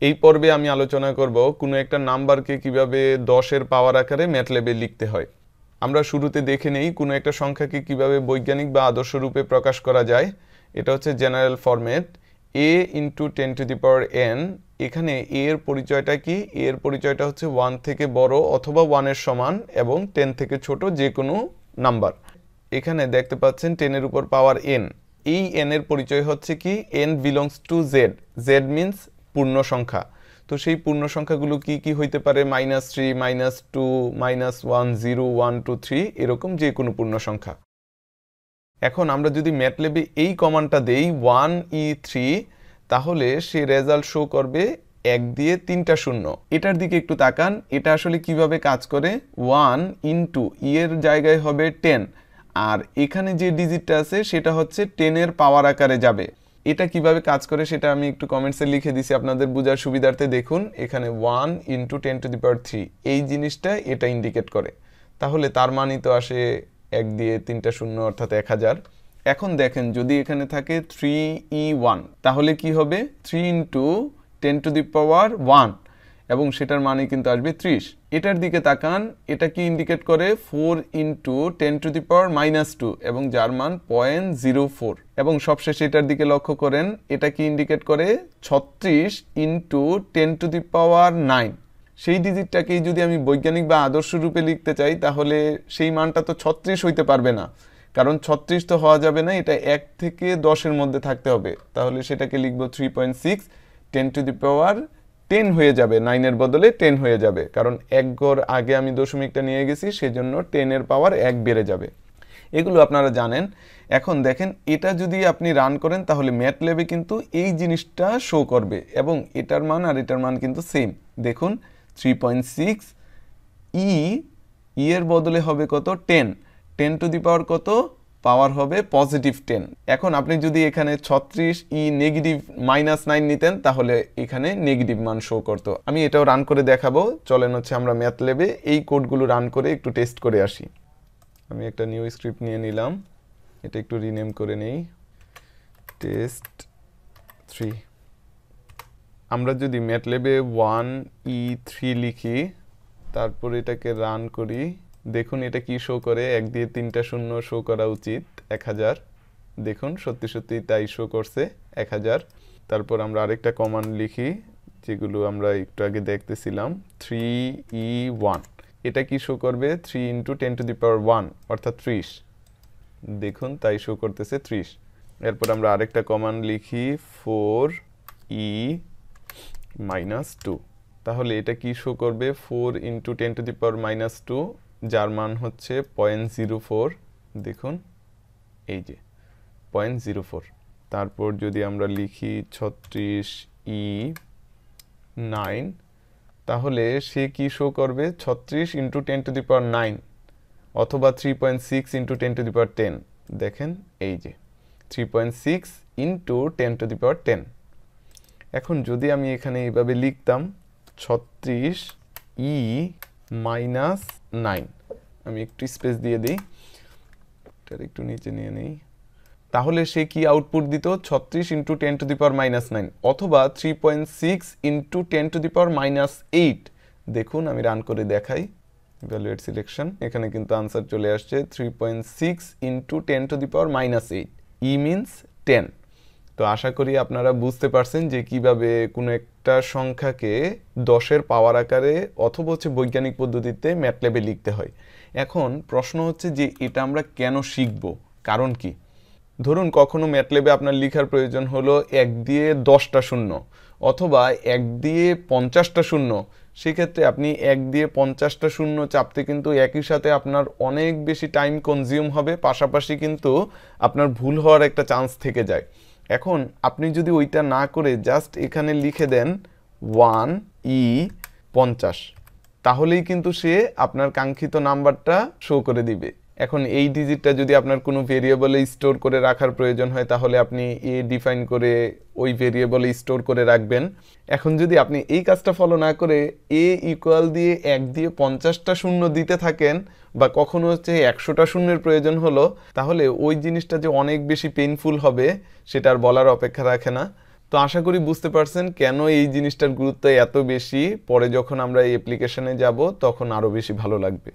এই পর্বে আমি আলোচনা করব কোনো একটা নাম্বারকে কিভাবে 10-এর পাওয়ার আকারে ম্যাটল্যাবে লিখতে হয়। আমরা শুরুতে দেখে নেই কোনো একটা সংখ্যাকে কিভাবে বৈজ্ঞানিক বা আদর্শ রূপে প্রকাশ করা যায়। এটা হচ্ছে জেনারেল ফরম্যাট a × 10⁻n। এখানে a এর পরিচয়টা কি? a এর পরিচয়টা হচ্ছে 1 থেকে বড় অথবা 1 এর সমান এবং 10 থেকে ছোট যে কোনো নাম্বার। এখানে দেখতে পাচ্ছেন 10 এর উপর পাওয়ার n। এই n এর পরিচয় হচ্ছে কি n belongs to z। z means পূর্ণ সংখ্যা। তো সেই পূর্ণ সংখ্যাগুলো কি কি হইতে পারে? -3, -2, -1, 0, 1, 2, 3 এরকম যে কোনো পূর্ণ সংখ্যা। এখন আমরা যদি ম্যাটল্যাবে এই কমান্ডটা দেই 1e3, তাহলে সে রেজাল্ট শো করবে 1 দিয়ে 3টা শূন্য। এটার দিকে একটু তাকান, এটা আসলে কিভাবে কাজ করে। 1 × e এর জায়গায় হবে 10, আর এখানে যে ডিজিটটা আছে সেটা হচ্ছে 10 এর পাওয়ার আকারে যাবে। এটা কিভাবে কাজ করে সেটা আমি একটু কমেন্টসে লিখে দিছি আপনাদের বোঝার সুবিধার্থে। দেখুন এখানে 1 × 10⁻3 এই জিনিসটা এটা ইন্ডিকেট করে। তাহলে তার মানই তো আসে 1 দিয়ে 3টা শূন্য অর্থাৎ 1000। এখন দেখেন যদি এখানে থাকে 3e1, তাহলে কি হবে? 3 × 10⁻1 এবং সেটার মানে কিন্তু আসবে 30। এটার দিকে তাকান, এটা কি ইন্ডিকেট করে? 4 × 10⁻2 এবং যার মান 0.04। এবং সবশেষে এটার দিকে লক্ষ্য করেন, এটা কি ইন্ডিকেট করে? 36 × 10⁻9। সেই ডিজিটটাকেই যদি আমি বৈজ্ঞানিক বা আদর্শ রূপে লিখতে চাই তাহলে সেই মানটা তো 36 হইতে পারবে না, কারণ 36 তো হওয়া যাবে না, এটা 1 থেকে 10-এর মধ্যে থাকতে হবে। তাহলে সেটাকে লিখব 3.6 10 হয়ে যাবে, 9 এর বদলে 10 হয়ে যাবে, কারণ 1 ঘর আগে আমি দশমিকটা নিয়ে গেছি, সেজন্য 10 এর পাওয়ার 1 বেড়ে যাবে। এগুলো আপনারা জানেন। এখন দেখেন এটা যদি আপনি রান করেন তাহলে ম্যাটল্যাবে কিন্তু এই জিনিসটা শো করবে এবং এটার মান আর এটার মান কিন্তু সেম। দেখুন 3.6 e এর বদলে হবে কত? 10 টু দি পাওয়ার কত? পাওয়ার হবে +10। এখন আপনি যদি এখানে 36e নেগেটিভ -9 নিতেন তাহলে এখানে নেগেটিভ মান শো করতো। আমি এটাও রান করে দেখাবো। চলেন হচ্ছে আমরা ম্যাটল্যাবে এই কোডগুলো রান করে একটু টেস্ট করে আসি। আমি একটা নিউ স্ক্রিপ্ট নিয়ে নিলাম, এটা একটু রিনেম করে নেই, test3। আমরা যদি ম্যাটল্যাবে 1e3 লিখি, তারপর এটাকে রান করি, দেখুন এটা কি শো করে? 1 দিয়ে 3টা শূন্য শো করা উচিত 1000। দেখুন সত্যি সত্যি তাই শো করছে 1000। তারপর আমরা আরেকটা কমান্ড লিখি যেগুলো আমরা একটু আগে দেখতেছিলাম, 3e1। এটা কি শো করবে? 3 × 10⁻1 অর্থাৎ 30। দেখুন তাই শো করতেছে 30। এরপর আমরা আরেকটা কমান্ড লিখি 4e-2। তাহলে এটা কি শো করবে? 4 × 10⁻2 যার মান হচ্ছে 0.04। দেখুন এই যে 0.04। তারপর যদি আমরা লিখি 36e9, তাহলে সে কি শো করবে? 36 × 10⁻9 অথবা 3.6 × 10⁻10। দেখেন এই যে 3.6 × 10⁻10। এখন যদি আমি এখানে এইভাবে লিখতাম 36e-9, আমি একটু স্পেস দিয়ে দিই, এটার একটু নিচে নিয়ে নেই, তাহলে সে কি আউটপুট দিত? 36 × 10⁻9 অথবা 3.6 × 10⁻8। দেখুন আমি রান করে দেখাই, ইভ্যালুয়েট সিলেকশন, এখানে কিন্তু আনসার চলে আসছে 3.6 × 10⁻8। e means 10। তো আশা করি আপনারা বুঝতে পারছেন যে কিভাবে কোনো একটা সংখ্যাকে 10-এর পাওয়ার আকারে অথবা হচ্ছে বৈজ্ঞানিক পদ্ধতিতে ম্যাটল্যাবে লিখতে হয়। এখন প্রশ্ন হচ্ছে যে এটা আমরা কেন শিখব, কারণ কি? ধরুন কখনো ম্যাটল্যাবে আপনার লেখার প্রয়োজন হলো 1 দিয়ে 10টা শূন্য অথবা 1 দিয়ে 50টা শূন্য। সেক্ষেত্রে আপনি 1 দিয়ে 50টা শূন্য চাপতে কিন্তু একই সাথে আপনার অনেক বেশি টাইম কনজিউম হবে, পাশাপাশি কিন্তু আপনার ভুল হওয়ার একটা চান্স থেকে যায়। এখন আপনি যদি ওইটা না করে জাস্ট এখানে লিখে দেন 1e50, তাহলেই কিন্তু সে আপনার কাঙ্ক্ষিত নাম্বারটা শো করে দিবে। এখন এই ডিজিটটা যদি আপনার কোনো ভেরিয়েবলে স্টোর করে রাখার প্রয়োজন হয় তাহলে আপনি এ ডিফাইন করে ওই ভেরিয়েবলে স্টোর করে রাখবেন। এখন যদি আপনি এই কাজটা ফলো না করে এ ইকুয়াল দিয়ে 1 দিয়ে 50টা শূন্য দিতে থাকেন বা কখনো হচ্ছে 100টা শূন্যের প্রয়োজন হলো, তাহলে ওই জিনিসটা যে অনেক বেশি পেইনফুল হবে সেটা আর বলার অপেক্ষা রাখে না। তো আশা করি বুঝতে পারছেন কেন এই জিনিসটার গুরুত্ব এত বেশি, পরে যখন আমরা এই অ্যাপ্লিকেশনে যাব তখন আরও বেশি ভালো লাগবে।